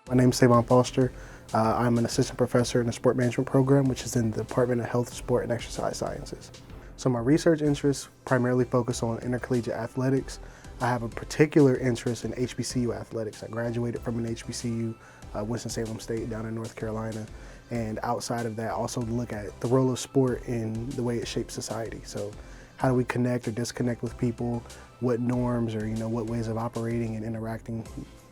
My name is Sayvon Foster. I'm an assistant professor in the sport management program, which is in the Department of Health, Sport, and Exercise Sciences. So my research interests primarily focus on intercollegiate athletics. I have a particular interest in HBCU athletics. I graduated from an HBCU, Winston-Salem State down in North Carolina. And outside of that, also look at the role of sport in the way it shapes society. So how do we connect or disconnect with people? What norms or what ways of operating and interacting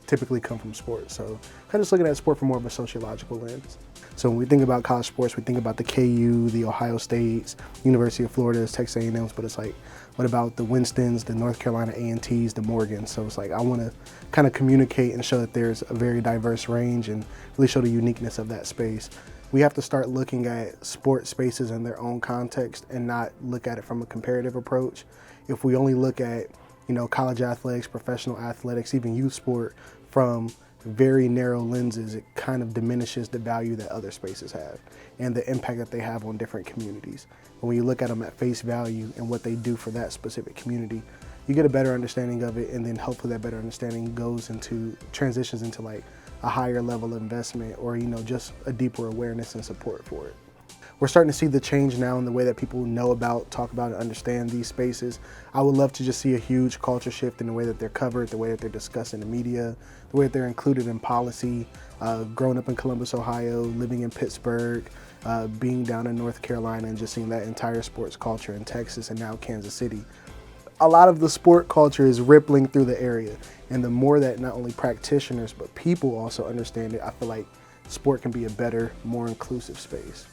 typically come from sports. So kind of just looking at sport from more of a sociological lens. So when we think about college sports, we think about the KU, the Ohio States, University of Florida's, Texas A&M's, but it's like, what about the Winstons, the North Carolina A&T's, the Morgans? So it's like, I want to kind of communicate and show that there's a very diverse range and really show the uniqueness of that space. We have to start looking at sport spaces in their own context and not look at it from a comparative approach. If we only look at college athletics, professional athletics, even youth sport from very narrow lenses, it kind of diminishes the value that other spaces have and the impact that they have on different communities. But when you look at them at face value and what they do for that specific community, you get a better understanding of it, and then hopefully that better understanding transitions into like a higher level of investment or just a deeper awareness and support for it. We're starting to see the change now in the way that people know about, talk about, and understand these spaces. I would love to just see a huge culture shift in the way that they're covered, the way that they're discussed in the media, the way that they're included in policy. Growing up in Columbus, Ohio, living in Pittsburgh, being down in North Carolina, and just seeing that entire sports culture in Texas and now Kansas City. A lot of the sport culture is rippling through the area. And the more that not only practitioners, but people also understand it, I feel like sport can be a better, more inclusive space.